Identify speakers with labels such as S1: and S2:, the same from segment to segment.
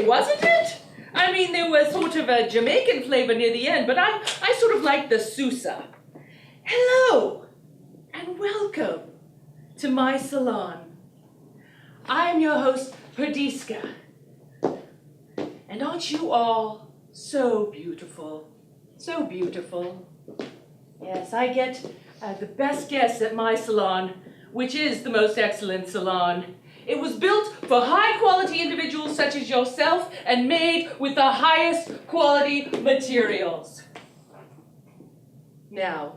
S1: okay, wasn't it? I mean, there was sort of a Jamaican flavor near the end, but I sort of like the Sousa. Hello, and welcome to my salon. I am your host, Perdiska. And aren't you all so beautiful? So beautiful. Yes, I get the best guests at my salon, which is the most excellent salon. It was built for high-quality individuals such as yourself and made with the highest quality materials. Now,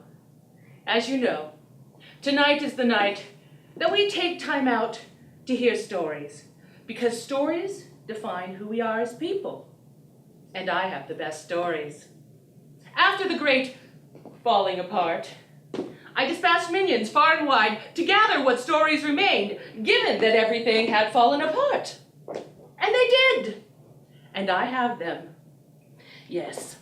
S1: as you know, tonight is the night that we take time out to hear stories, because stories define who we are as people. And I have the best stories. After the great falling apart, I dispatched minions far and wide to gather what stories remained, given that everything had fallen apart. And they did. And I have them. Yes.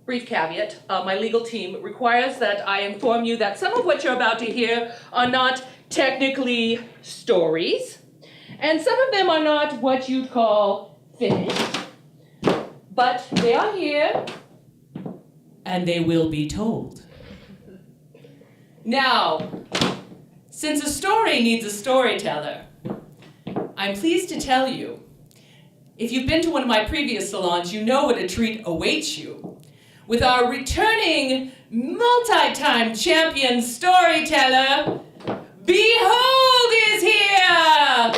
S1: Brief caveat, my legal team requires that I inform you that some of what you're about to hear are not technically stories, and some of them are not what you'd call finished, but they are here, and they will be told. Now, since a story needs a storyteller, I'm pleased to tell you, if you've been to one of my previous salons, you know what a treat awaits you. With our returning multi-time champion storyteller, Behold is here!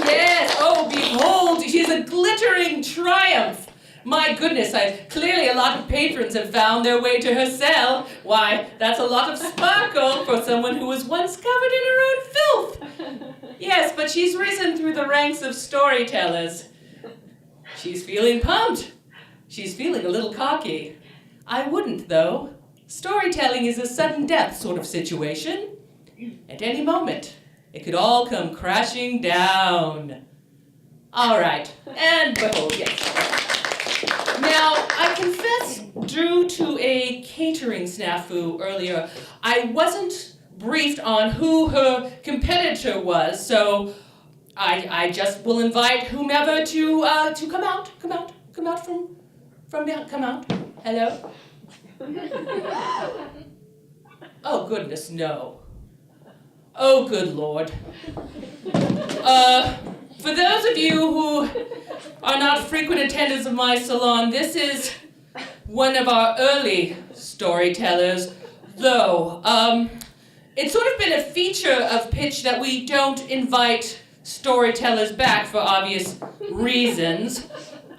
S1: Yes, oh, Behold, she's a glittering triumph. My goodness, clearly a lot of patrons have found their way to her cell. Why, that's a lot of sparkle for someone who was once covered in her own filth. Yes, but she's risen through the ranks of storytellers. She's feeling pumped. She's feeling a little cocky. I wouldn't, though. Storytelling is a sudden death sort of situation. At any moment, it could all come crashing down. All right, and Behold, yes. Now, I confess, due to a catering snafu earlier, I wasn't briefed on who her competitor was, so I just will invite whomever to come out from behind. Come out. Hello? Oh, goodness, no. Oh, good Lord. For those of you who are not frequent attendants of my salon, this is one of our early storytellers, though. It's sort of been a feature of Pitch that we don't invite storytellers back for obvious reasons.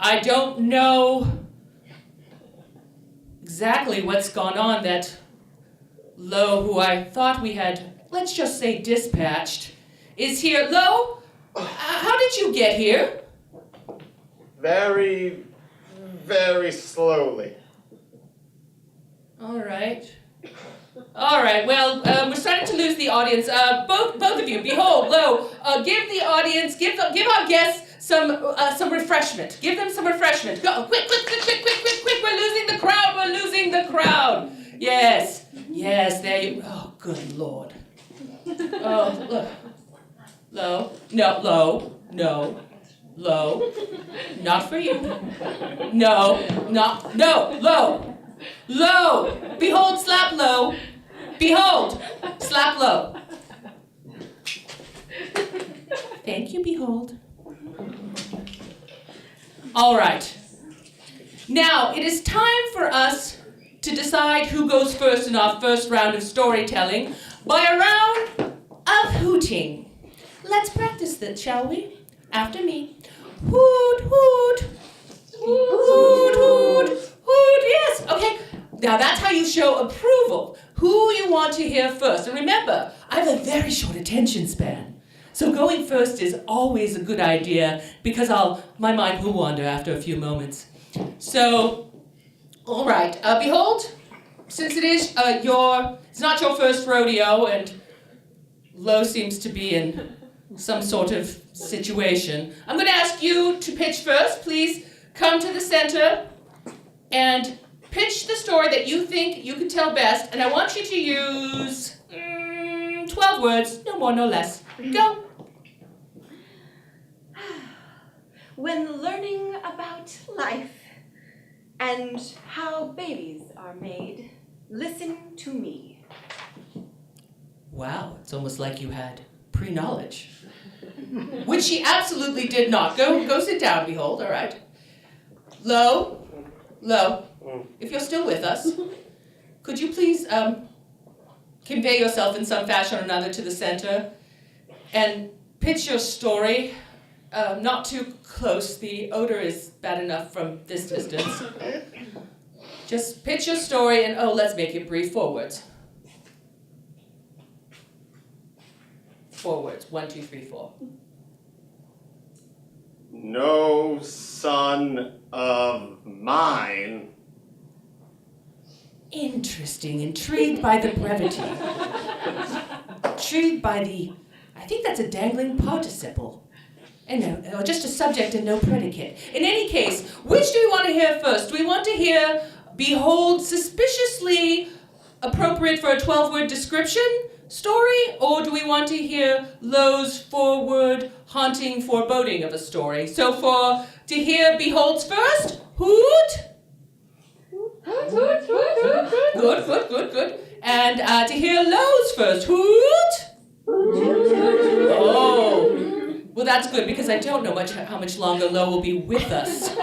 S1: I don't know exactly what's gone on that Lo, who I thought we had, let's just say, dispatched, is here. Lo, how did you get here?
S2: Very, very slowly.
S1: All right, well, we're starting to lose the audience. Both of you, Behold, Lo, give the audience, give our guests some refreshment. Give them some refreshment. Go, quick, we're losing the crowd. Yes, there you, oh, good Lord. Oh, look. Lo, not for you. Lo, Behold, slap Lo. Behold, slap Lo. Thank you, Behold. All right. Now, it is time for us to decide who goes first in our first round of storytelling by a round of hooting. Let's practice that, shall we? After me. Hoot, hoot. Hoot, hoot. Hoot, yes. Okay. Now that's how you show approval. Who you want to hear first. And remember, I have a very short attention span. So going first is always a good idea because my mind will wander after a few moments. So, all right. Behold, since it's not your first rodeo and Lo seems to be in some sort of situation, I'm going to ask you to pitch first. Please come to the center and pitch the story that you think you can tell best, and I want you to use 12 words, no more, no less. Go.
S3: when learning about life and how babies are made, listen to me.
S1: Wow, it's almost like you had pre-knowledge. Which she absolutely did not. Go sit down, Behold, all right? Lo, if you're still with us, could you please convey yourself in some fashion or another to the center and pitch your story? Not too close, the odor is bad enough from this distance. Just pitch your story and, let's make it brief. Forwards. Forwards. 1, 2, 3, 4.
S2: No son of mine.
S1: Interesting. Intrigued by the brevity. Intrigued by the, I think that's a dangling participle. And no, just a subject and no predicate. In any case, which do we want to hear first? Do we want to hear Behold suspiciously appropriate for a 12-word description story? Or do we want to hear Lo's forward, haunting foreboding of a story? So to hear Behold's first, hoot. Good. And to hear Lo's first, hoot. Oh. Well, that's good, because I don't know how much longer Lo will be with us.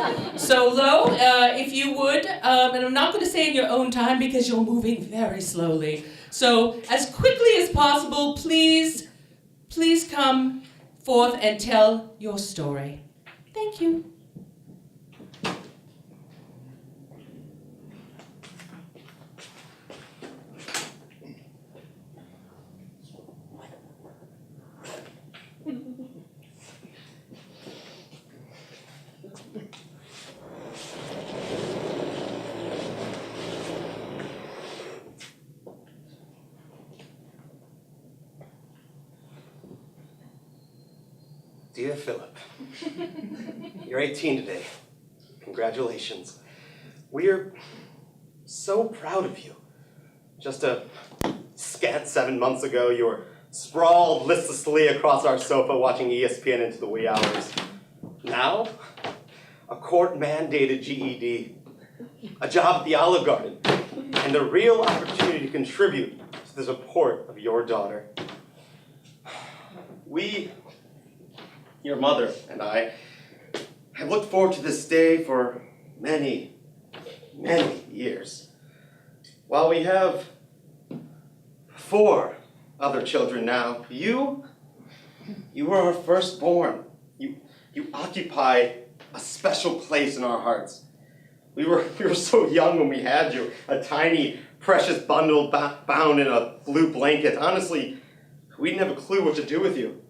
S1: So, Lo, if you would, and I'm not going to say in your own time because you're moving very slowly. So, as quickly as possible, please come forth and tell your story. Thank you.
S4: Dear Philip, you're 18 today. Congratulations. We're so proud of you. Just a scant 7 months ago, you were sprawled listlessly across our sofa watching ESPN into the wee hours. Now, a court-mandated GED, a job at the Olive Garden, and a real opportunity to contribute to the support of your daughter. We, your mother and I, have looked forward to this day for many, many years. While we have 4 other children now, you were our firstborn. You occupy a special place in our hearts. We were so young when we had you, a tiny, precious bundle bound in a blue blanket. Honestly, we didn't have a clue what to do with you.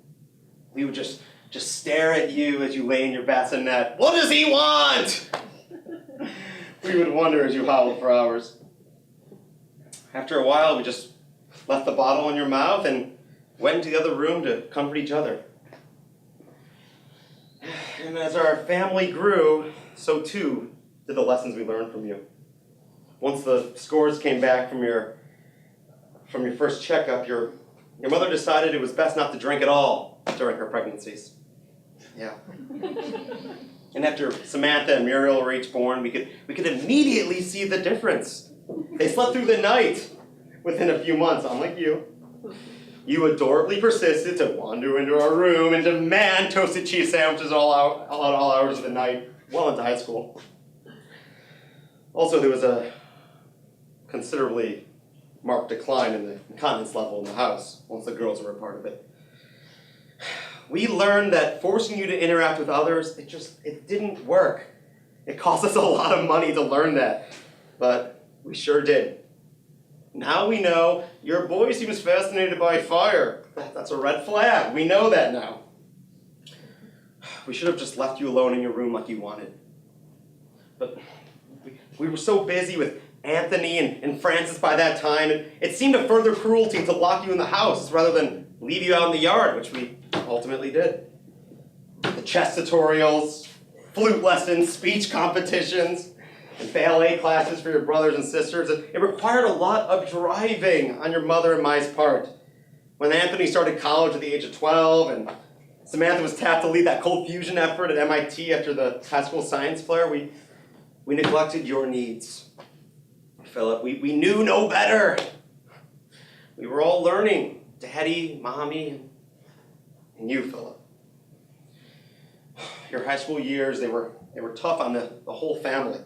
S4: We would just stare at you as you lay in your bassinet. What does he want? We would wonder as you howled for hours. After a while, we just left the bottle in your mouth and went into the other room to comfort each other. And as our family grew, so too did the lessons we learned from you. Once the scores came back from your first checkup, your mother decided it was best not to drink at all during her pregnancies. Yeah. And after Samantha and Muriel were each born, we could immediately see the difference. They slept through the night within a few months, unlike you. You adorably persisted to wander into our room and demand toasted cheese sandwiches all hours of the night, well into high school. Also, there was a considerably marked decline in the incontinence level in the house once the girls were a part of it. We learned that forcing you to interact with others, it didn't work. It cost us a lot of money to learn that, but we sure did. Now we know your boy seems fascinated by fire. That's a red flag. We know that now. We should have just left you alone in your room like you wanted. But we were so busy with Anthony and Francis by that time, and it seemed a further cruelty to lock you in the house rather than leave you out in the yard, which we ultimately did. The chess tutorials, flute lessons, speech competitions, and ballet classes for your brothers and sisters. It required a lot of driving on your mother and my part. When Anthony started college at the age of 12, and Samantha was tapped to lead that cold fusion effort at MIT after the high school science fair. We neglected your needs. Philip, we knew no better. We were all learning. Daddy, Mommy, and you, Philip. Your high school years, they were tough on the whole family.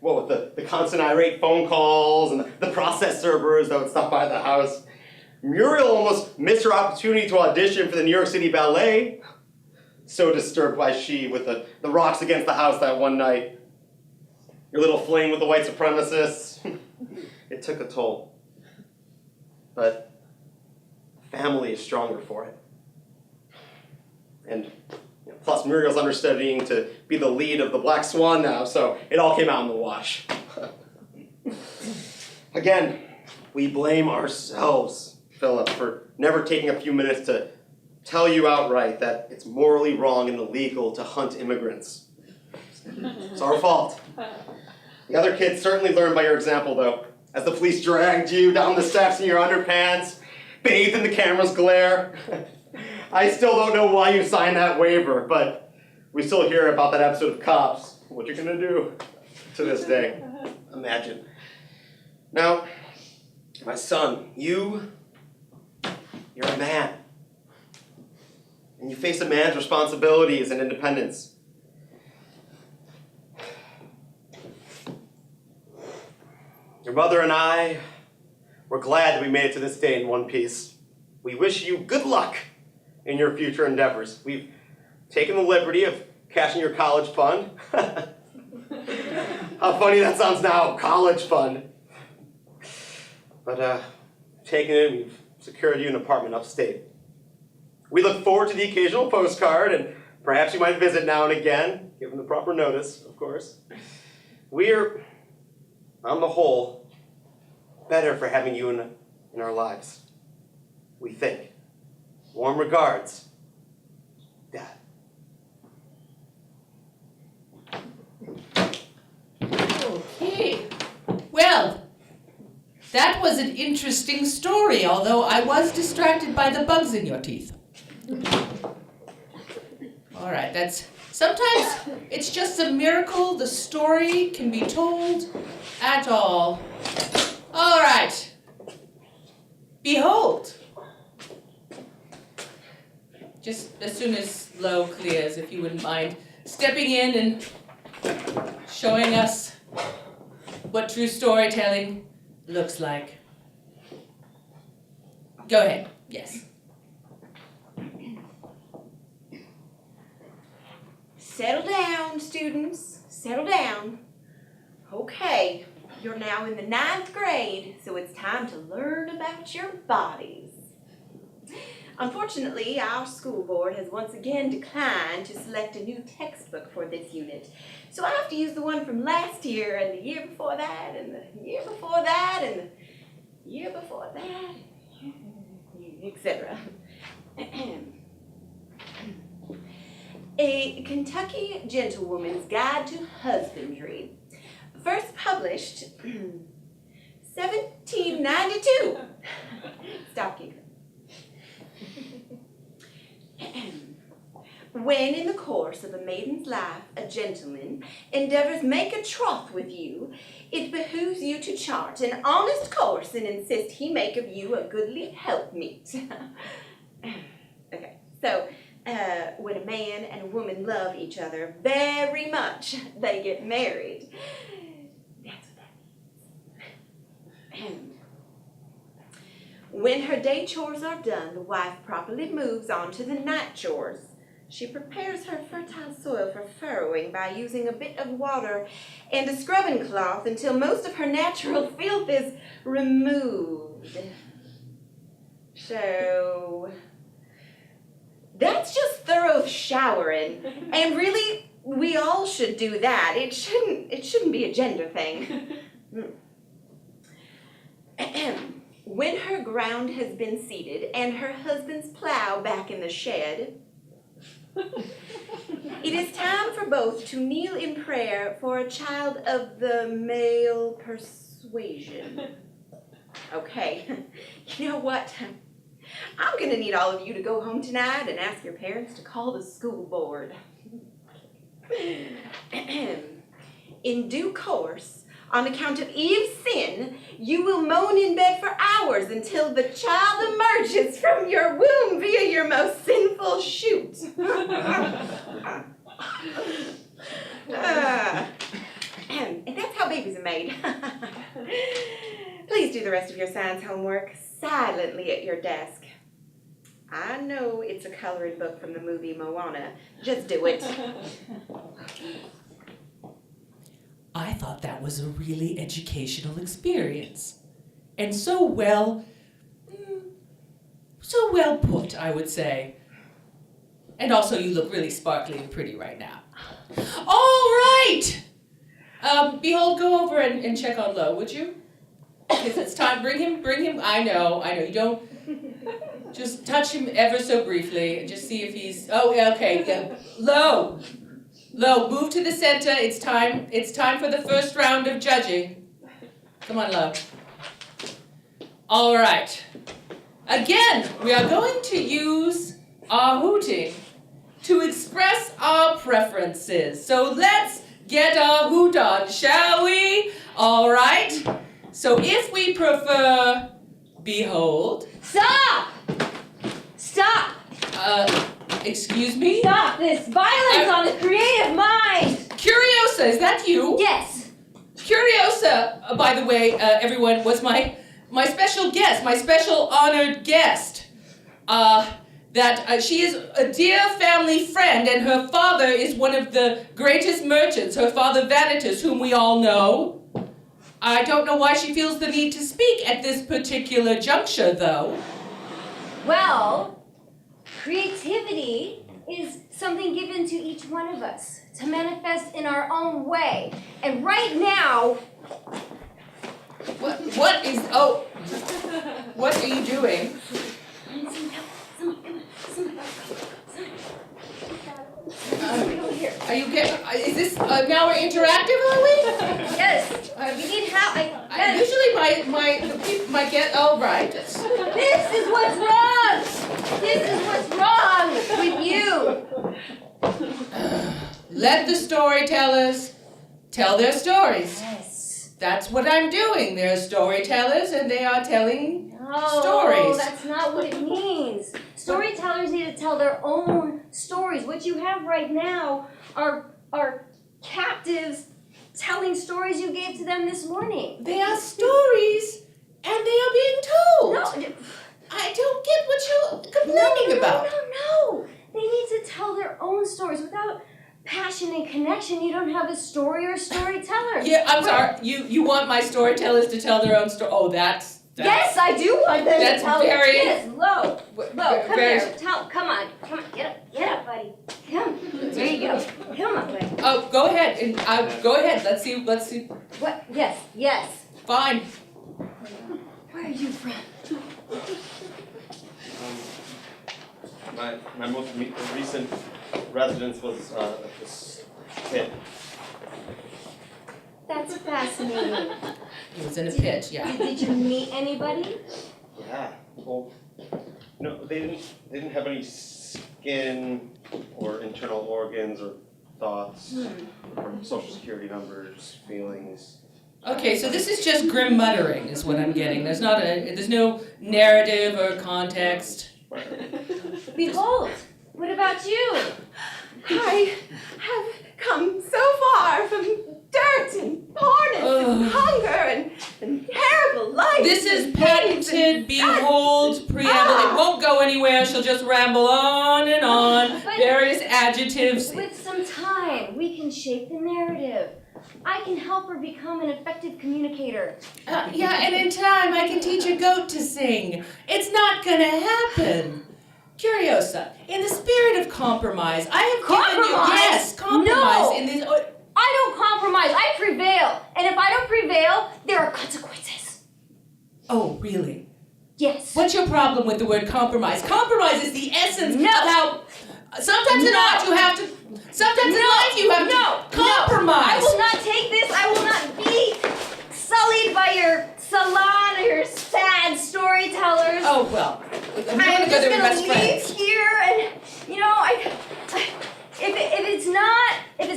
S4: What with the constant irate phone calls and the process servers that would stop by the house. Muriel almost missed her opportunity to audition for the New York City Ballet. So disturbed by she with the rocks against the house that one night. Your little fling with the white supremacists. It took a toll. But family is stronger for it. And plus Muriel's understudying to be the lead of the Black Swan now, so it all came out in the wash. Again, we blame ourselves, Philip, for never taking a few minutes to tell you outright that it's morally wrong and illegal to hunt immigrants. It's our fault. The other kids certainly learned by your example, though, as the police dragged you down the steps in your underpants, bathed in the camera's glare. I still don't know why you signed that waiver, but we still hear about that episode of Cops. What you gonna do to this day? Imagine. Now, my son, you're a man. And you face a man's responsibilities and independence. Your mother and I, we're glad that we made it to this day in one piece. We wish you good luck in your future endeavors. We've taken the liberty of cashing your college fund. How funny that sounds now, college fund. But taking it, we've secured you an apartment upstate. We look forward to the occasional postcard, and perhaps you might visit now and again, given the proper notice, of course. We're, on the whole, better for having you in our lives. We think. Warm regards, Dad.
S1: Okay. Well, that was an interesting story, although I was distracted by the bugs in your teeth. All right, sometimes it's just a miracle the story can be told at all. All right. Behold. Just as soon as Lo clears, if you wouldn't mind stepping in and showing us what true storytelling looks like. Go ahead. Yes.
S3: Settle down, students. Settle down. Okay, you're now in the 9th grade, so it's time to learn about your bodies. Unfortunately, our school board has once again declined to select a new textbook for this unit. So I have to use the one from last year and the year before that and the year before that and the year before that, etc. A Kentucky Gentlewoman's Guide to Husbandry, first published 1792. Stop giggling. When in the course of a maiden's life a gentleman endeavors make a troth with you, it behooves you to chart an honest course and insist he make of you a goodly helpmeet. Okay, so when a man and a woman love each other very much, they get married. That's what that means. When her day chores are done, the wife properly moves on to the night chores. She prepares her fertile soil for furrowing by using a bit of water and a scrubbing cloth until most of her natural filth is removed. So that's just thorough showering. And really, we all should do that. It shouldn't be a gender thing. When her ground has been seeded and her husband's plow back in the shed, it is time for both to kneel in prayer for a child of the male persuasion. Okay, you know what? I'm gonna need all of you to go home tonight and ask your parents to call the school board. In due course, on account of Eve's sin, you will moan in bed for hours until the child emerges from your womb via your most sinful shoot. And that's how babies are made. Please do the rest of your science homework silently at your desk. I know it's a coloring book from the movie Moana. Just do it.
S1: I thought that was a really educational experience. And so well put, I would say. And also you look really sparkly and pretty right now. All right! Behold, go over and check on Lo, would you? Because it's time, bring him, I know, you don't, just touch him ever so briefly and just see if he's, okay, yeah. Lo, move to the center, it's time for the first round of judging. Come on, Lo. All right. Again, we are going to use our hooting to express our preferences. So let's get our hoot on, shall we? All right. So if we prefer behold.
S5: Stop! Stop!
S1: Excuse me?
S5: Stop this violence on the creative mind!
S1: Curiosa, is that you?
S5: Yes.
S1: Curiosa, by the way, everyone, was my special guest, my special honored guest. She is a dear family friend, and her father is one of the greatest merchants, her father Vanitas, whom we all know. I don't know why she feels the need to speak at this particular juncture, though.
S5: Well, creativity is something given to each one of us to manifest in our own way. And right now...
S1: What are you doing? Are you is this, now we're interactive, are we?
S5: Yes. You need help. Yes.
S1: Usually my get, oh, right.
S5: This is what's wrong. This is what's wrong with you.
S1: Let the storytellers tell their stories.
S5: Yes.
S1: That's what I'm doing. They're storytellers and they are telling stories.
S5: No, that's not what it means. Storytellers need to tell their own stories. What you have right now are captives telling stories you gave to them this morning.
S1: They are stories and they are being told.
S5: No.
S1: I don't get what you're complaining about.
S5: No. They need to tell their own stories. Without passion and connection, you don't have a story or storyteller.
S1: Yeah, I'm sorry. You want my storytellers to tell their own story? Oh, that's
S5: yes, I do want them to tell
S1: very...
S5: Yes, Lo, come
S1: very,
S5: here. Come on, get up, buddy. Come, there you go. Come on, buddy.
S1: Oh, go ahead, go ahead. Let's see.
S5: What? Yes.
S1: Fine.
S5: Where are you from?
S4: My most recent residence was this pit.
S5: That's fascinating.
S1: He was in a pit, yeah.
S5: Did you meet anybody?
S4: Yeah. Well, no, they didn't have any skin or internal organs or thoughts or social security numbers, feelings.
S1: Okay, so this is just grim muttering, is what I'm getting. There's no narrative or context.
S5: Behold, what about you?
S3: I have come so far from dirt and poorness and hunger and terrible life.
S1: This is patented, behold, preamble. It won't go anywhere. She'll just ramble on and on.
S5: But
S1: various adjectives.
S5: With some time, we can shape the narrative. I can help her become an effective communicator.
S1: Yeah, and in time I can teach a goat to sing. It's not gonna happen. Curiosa, in the spirit of compromise, I have given you... Yes, compromise.
S5: No.
S1: In this...
S5: I don't compromise, I prevail. And if I don't prevail, there are consequences.
S1: Oh, really?
S5: Yes.
S1: What's your problem with the word compromise? Compromise is the essence of how... Sometimes in art you have to... Sometimes in life you have to compromise.
S5: I will not take this. I will not be sullied by your salon or your sad storytellers.
S1: Oh, well. I'm
S5: I'm
S1: gonna go
S5: just
S1: there with
S5: gonna
S1: best
S5: leave
S1: friends.
S5: here, and if it's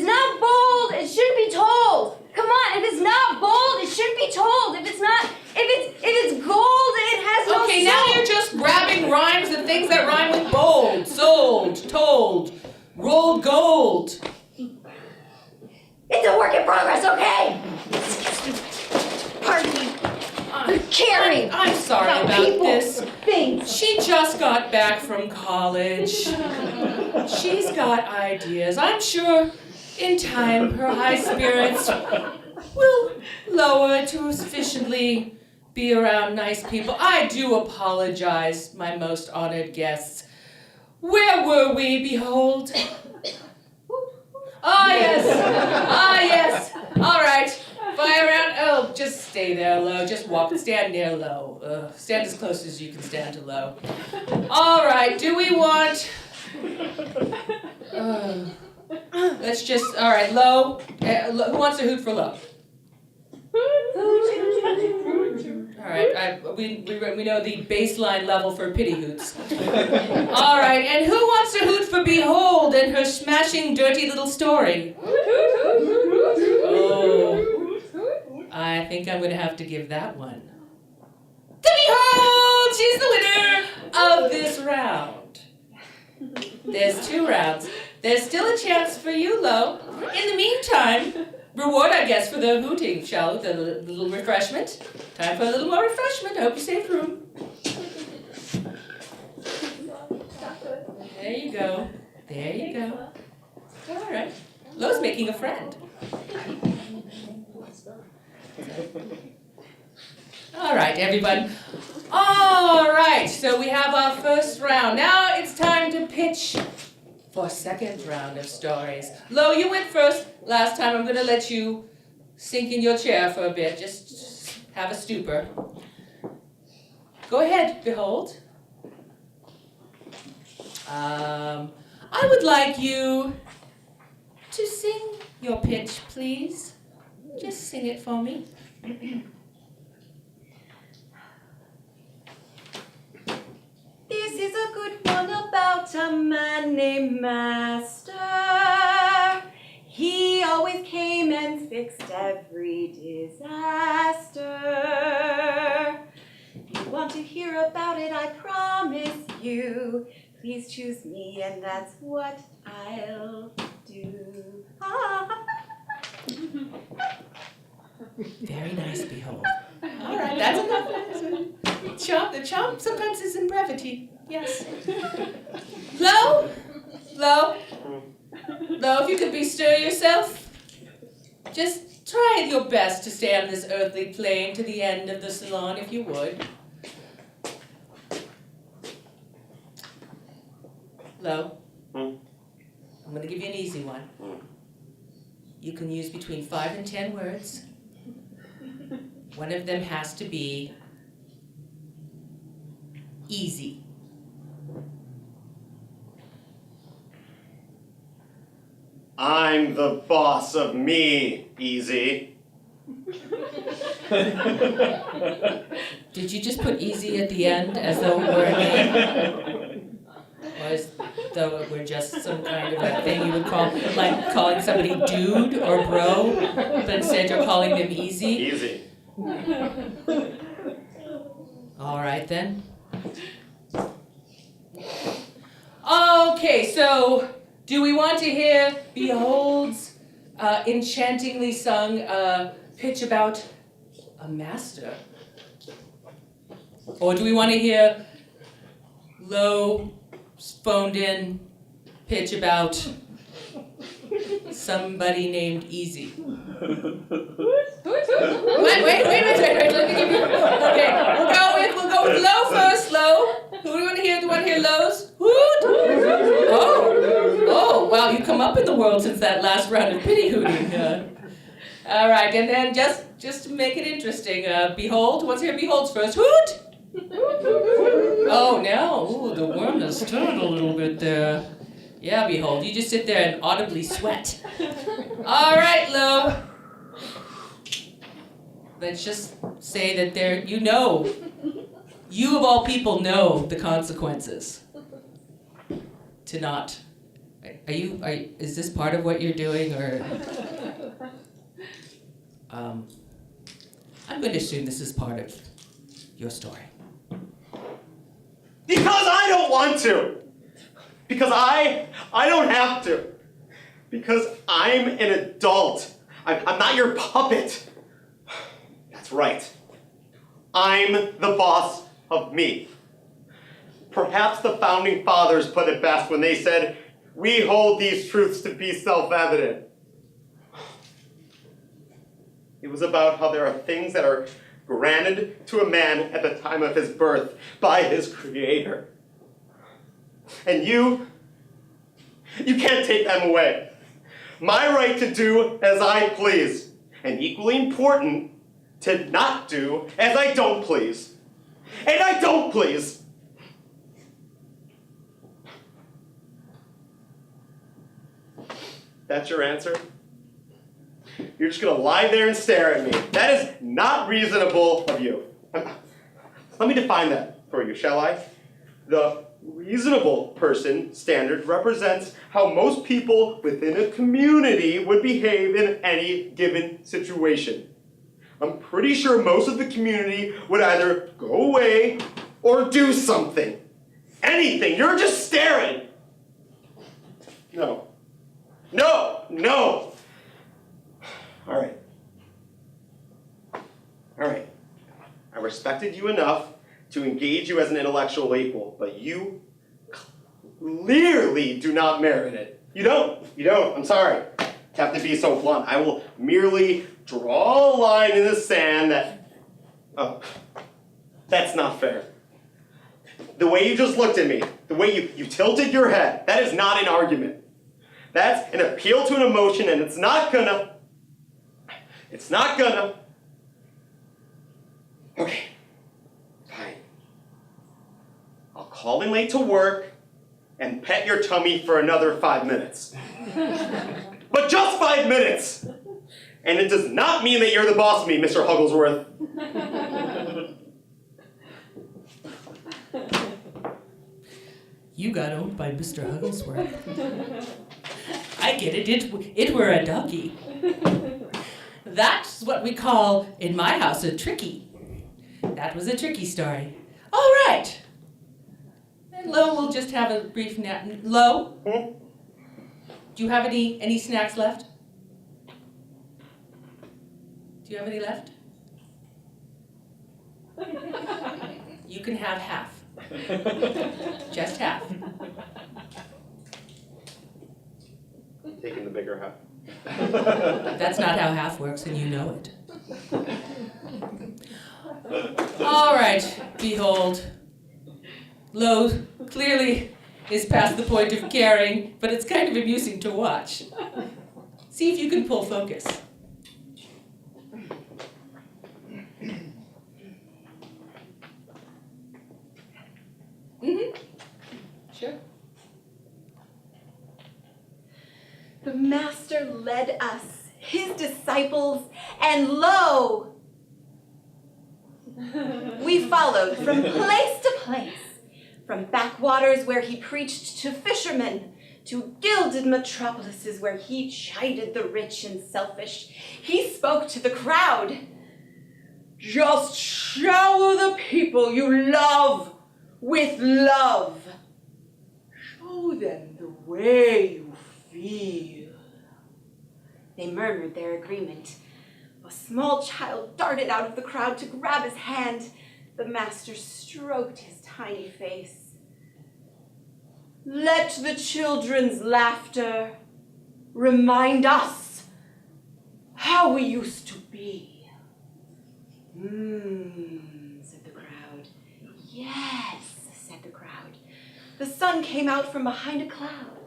S5: not bold, it shouldn't be told. Come on, if it's not bold, it shouldn't be told. If it's gold, it has no
S1: Okay,
S5: soul.
S1: now you're just grabbing rhymes and things that rhyme with bold, sold, told, rolled gold.
S5: It's a work in progress, okay? Pardon me. Caring.
S1: I'm sorry about
S5: people,
S1: this.
S5: Things.
S1: She just got back from college. She's got ideas. I'm sure in time her high spirits will lower to sufficiently be around nice people. I do apologize, my most honored guests. Where were we, behold? Ah, yes. Ah, yes. All right. Fire round. Oh, just stay there, Lo. Just stand near Lo. Stand as close as you can stand to Lo. All right. Do we want? Let's just. All right, Lo. Who wants to hoot for Lo? All right. We know the baseline level for pity hoots. All right. And who wants to hoot for Behold and her smashing, dirty little story? Oh. I think I'm going to have to give that one to Behold! She's the winner of this round. There's 2 rounds. There's still a chance for you, Lo. In the meantime, reward, I guess, for the hooting, shall we? The little refreshment. Time for a little more refreshment. I hope you save room. There you go. There you go. All right. Lo's making a friend. All right, everyone. All right, so we have our first round. Now it's time to pitch for second round of stories. Lo, you went first last time. I'm going to let you sink in your chair for a bit. Just have a stupor. Go ahead, Behold. I would like you to sing your pitch, please. Just sing it for me.
S3: This is a good one about a man named Master. He always came and fixed every disaster. You want to hear about it, I promise you. Please choose me and that's what I'll do.
S1: Very nice, Behold. All right, that's enough. The charm sometimes is in brevity. Yes. Lo, if you could bestir yourself, just try your best to stay on this earthly plane to the end of the salon, if you would. Lo, I'm going to give you an easy one. You can use between 5 and 10 words. One of them has to be easy.
S2: I'm the boss of me, Easy.
S1: Did you just put easy at the end as though it were a name? Or as though it were just some kind of a thing you would call, like calling somebody dude or bro, but instead you're calling them easy?
S2: Easy.
S1: All right then. Okay, so do we want to hear Behold's enchantingly sung pitch about a master? Or do we want to hear Lo's phoned in pitch about somebody named Easy? Wait, let me give you. Okay, we'll go with Lo first. Lo. Who do you want to hear? Do you want to hear Lo's? Hoot. Oh, wow! You come up in the world since that last round of pity hooting. All right, and then just to make it interesting, Behold. Who wants to hear Behold's first? Hoot. Oh no! Ooh, the worm has stirred a little bit there. Yeah, Behold. You just sit there and audibly sweat. All right, Lo. Let's just say that You of all people know the consequences. To not. Is this part of what you're doing, or? I'm going to assume this is part of your story.
S4: Because I don't want to. Because I don't have to. Because I'm an adult. I'm not your puppet. That's right. I'm the boss of me. Perhaps the founding fathers put it best when they said, "We hold these truths to be self-evident." It was about how there are things that are granted to a man at the time of his birth by his creator. And you can't take them away. My right to do as I please, and equally important, to not do as I don't please. And I don't please. That's your answer? You're just gonna lie there and stare at me. That is not reasonable of you. Let me define that for you, shall I? The reasonable person standard represents how most people within a community would behave in any given situation. I'm pretty sure most of the community would either go away or do something. Anything. You're just staring. No. No. No. All right. I respected you enough to engage you as an intellectual equal, but you clearly do not merit it. You don't. I'm sorry to have to be so blunt. I will merely draw a line in the sand that... Oh, that's not fair. The way you just looked at me, the way you tilted your head, that is not an argument. That's an appeal to an emotion, and it's not gonna... Okay, fine. I'll call in late to work and pet your tummy for another 5 minutes. But just 5 minutes! And it does not mean that you're the boss of me, Mr. Hugglesworth.
S1: You got owned by Mr. Hugglesworth. I get it. It were a doggy. That's what we call, in my house, a tricky. That was a tricky story. All right. And Lo will just have a brief nap. Lo? Do you have any snacks left? Do you have any left? You can have half. Just half.
S4: Taking the bigger half.
S1: That's not how half works, and you know it. All right, behold. Lo clearly is past the point of caring, but it's kind of amusing to watch. See if you can pull focus. Sure.
S3: The Master led us, his disciples, and lo, we followed from place to place, from backwaters where he preached to fishermen, to gilded metropolises where he chided the rich and selfish. He spoke to the crowd. Just shower the people you love with love. Show them the way you feel. They murmured their agreement. A small child darted out of the crowd to grab his hand. The Master stroked his tiny face. Let the children's laughter remind us how we used to be. Said the crowd. Yes, said the crowd. The sun came out from behind a cloud.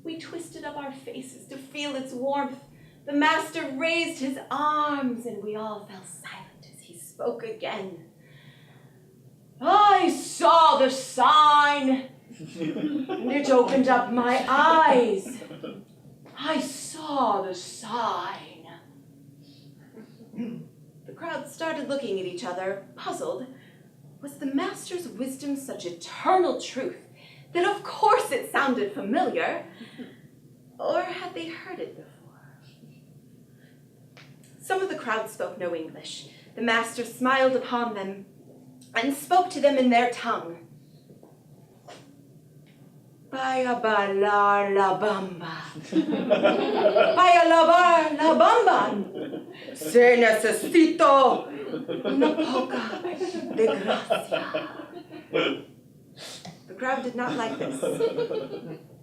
S3: We twisted up our faces to feel its warmth. The Master raised his arms, and we all fell silent as he spoke again. I saw the sign, and it opened up my eyes. I saw the sign. The crowd started looking at each other, puzzled. Was the master's wisdom such eternal truth that of course it sounded familiar? Or had they heard it before? Some of the crowd spoke no English. The master smiled upon them and spoke to them in their tongue. Baya ba la la bamba. Baya la ba la bamba. Se necesito una poca de gracia. The crowd did not like this.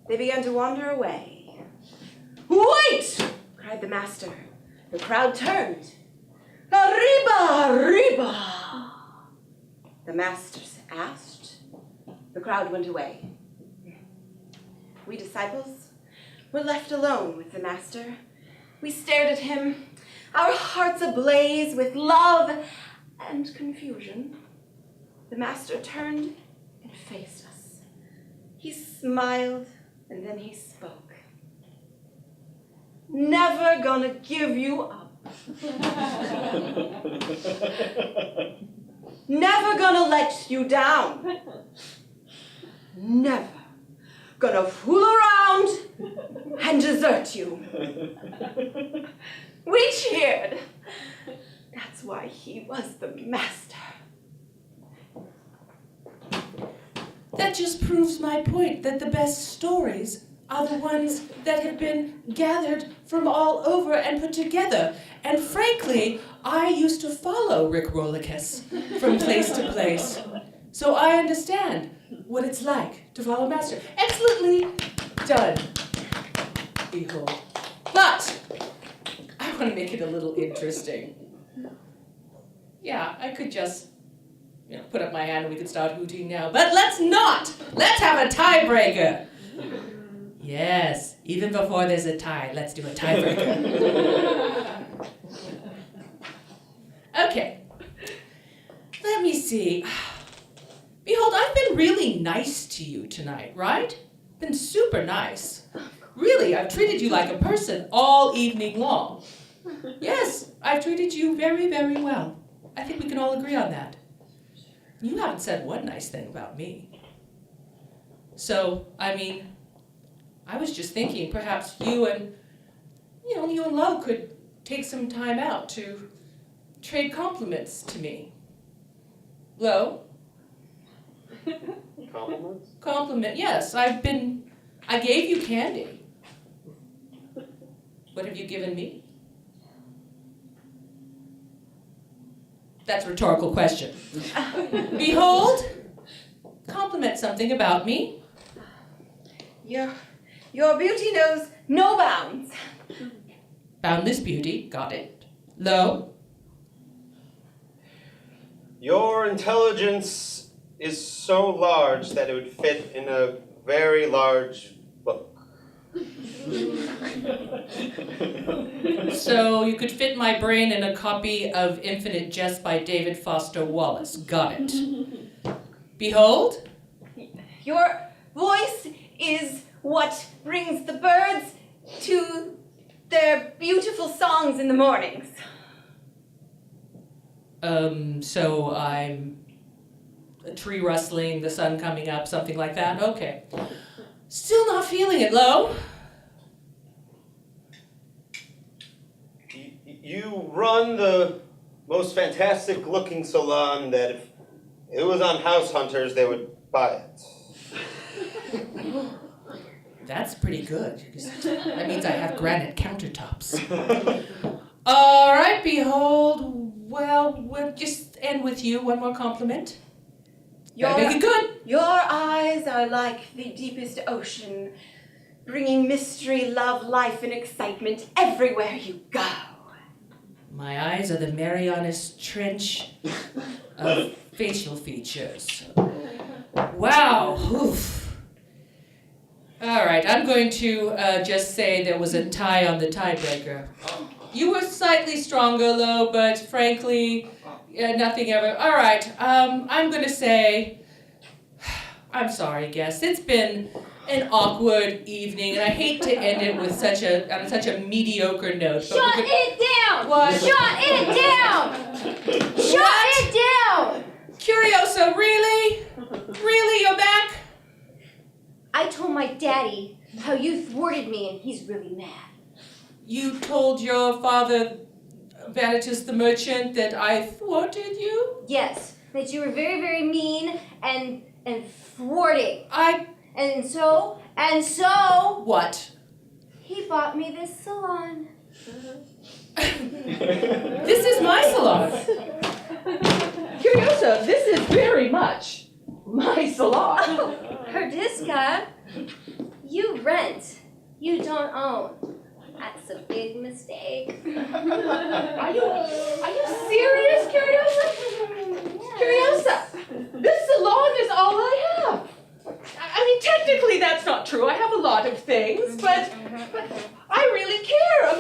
S3: They began to wander away. Wait! Cried the master. The crowd turned. Arriba, arriba! The master asked. The crowd went away. We disciples were left alone with the master. We stared at him, our hearts ablaze with love and confusion. The master turned and faced us. He smiled and then he spoke. Never gonna give you up. Never gonna let you down. Never gonna fool around and desert you. We cheered. That's why he was the master.
S1: That just proves my point that the best stories are the ones that have been gathered from all over and put together. And frankly, I used to follow Rick Rolicus from place to place. So I understand what it's like to follow master. Excellently done, Behold. But I want to make it a little interesting. Yeah, I could just put up my hand and we could start hooting now. But let's not! Let's have a tiebreaker. Yes, even before there's a tie, let's do a tiebreaker. Okay. Let me see. Behold, I've been really nice to you tonight, right? Been super nice. Really, I've treated you like a person all evening long. Yes, I've treated you very, very well. I think we can all agree on that. You haven't said one nice thing about me. So, I was just thinking perhaps you and Lo could take some time out to trade compliments to me. Lo?
S2: Compliments?
S1: Compliment, yes. I gave you candy. What have you given me? That's a rhetorical question. Behold, compliment something about me.
S3: Your beauty knows no bounds.
S1: Boundless beauty, got it. Lo?
S2: Your intelligence is so large that it would fit in a very large book.
S1: So you could fit my brain in a copy of Infinite Jest by David Foster Wallace. Got it. Behold?
S3: Your voice is what brings the birds to their beautiful songs in the mornings.
S1: So I'm a tree rustling, the sun coming up, something like that? Okay. Still not feeling it, Lo.
S2: You run the most fantastic looking salon that if it was on House Hunters, they would buy it.
S1: That's pretty good. That means I have granite countertops. All right, Behold. Well, we'll just end with you. One more compliment. Gotta make it good.
S3: Your eyes are like the deepest ocean, bringing mystery, love, life, and excitement everywhere you go.
S1: My eyes are the Marianas Trench of facial features. Wow. Oof. All right, I'm going to just say there was a tie on the tiebreaker. You were slightly stronger, Lo, but frankly, nothing ever. All right, I'm going to say, I'm sorry, guests. It's been an awkward evening, and I hate to end it with such a mediocre note.
S5: Shut it down!
S1: What?
S5: Shut it down! Shut it down!
S1: Curiosa, really? Really, you're back?
S5: I told my daddy how you thwarted me and he's really mad.
S1: You told your father, Vanitas the merchant, that I thwarted you?
S5: Yes, that you were very, very mean and thwarting.
S1: I...
S5: And so,
S1: What?
S5: he bought me this salon.
S1: This is my salon. Curiosa, this is very much my salon.
S5: Herdiska, you rent. You don't own. That's a big mistake.
S1: Are you serious, Curiosa? Curiosa, this salon is all I have. I mean, technically that's not true. I have a lot of things, but I really care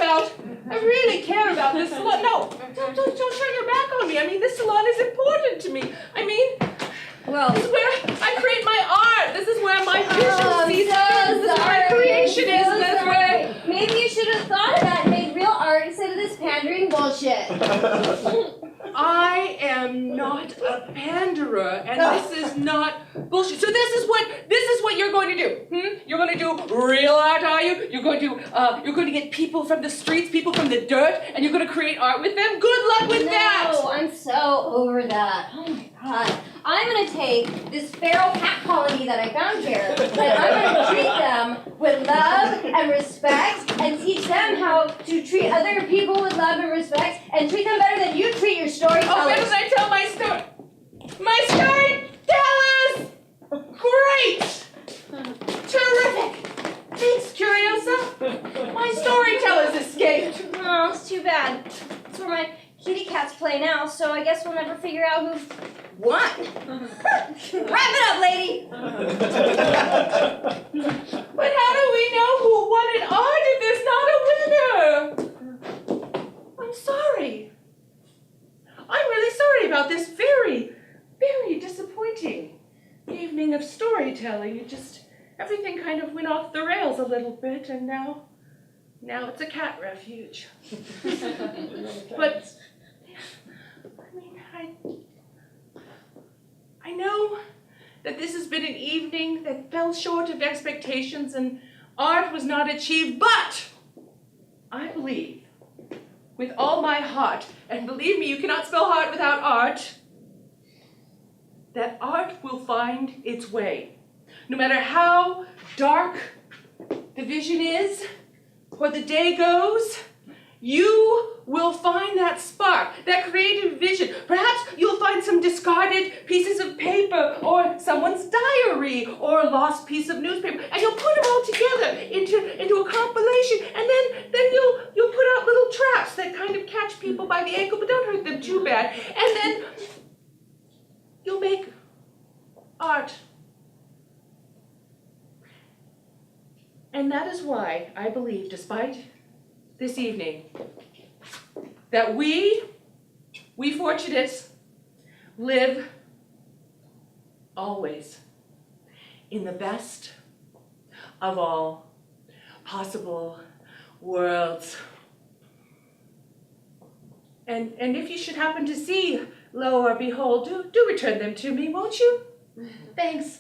S1: about this salon. No, don't turn your back on me. I mean, this salon is important to me. I mean, this is where I create my art. This is where my vision sees things. This is where my creation is. That's where...
S5: Maybe you should have thought of that and made real art instead of this pandering bullshit.
S1: I am not a panderer, and this is not bullshit. So this is what you're going to do. You're going to do real art, are you? You're going to get people from the streets, people from the dirt, and you're going to create art with them. Good luck with that.
S5: No, I'm so over that. Oh my god. I'm going to take this feral cat colony that I found here, and I'm going to treat them with love and respect, and teach them how to treat other people with love and respect, and treat them better than you treat your storytellers.
S1: Oh, better than I tell my story. My storytellers! Great! Terrific! Thanks, Curiosa. My storytellers escaped.
S5: Oh, it's too bad. That's where my kitty cats play now, so I guess we'll never figure out who won. Wrap it up, lady!
S1: But how do we know who won an art if there's not a winner? I'm sorry. I'm really sorry about this very, very disappointing evening of storytelling. Everything kind of went off the rails a little bit, and now it's a cat refuge. But, I know that this has been an evening that fell short of expectations and art was not achieved, but I believe with all my heart, and believe me, you cannot spell heart without art, that art will find its way. No matter how dark the vision is, or the day goes, you will find that spark, that creative vision. Perhaps you'll find some discarded pieces of paper, or someone's diary, or a lost piece of newspaper, and you'll put them all together into a compilation, and then you'll put out little traps that kind of catch people by the ankle, but don't hurt them too bad, and then you'll make art. And that is why I believe, despite this evening, that we fortunates, live always in the best of all possible worlds. And if you should happen to see, lo or behold, do return them to me, won't you? Thanks.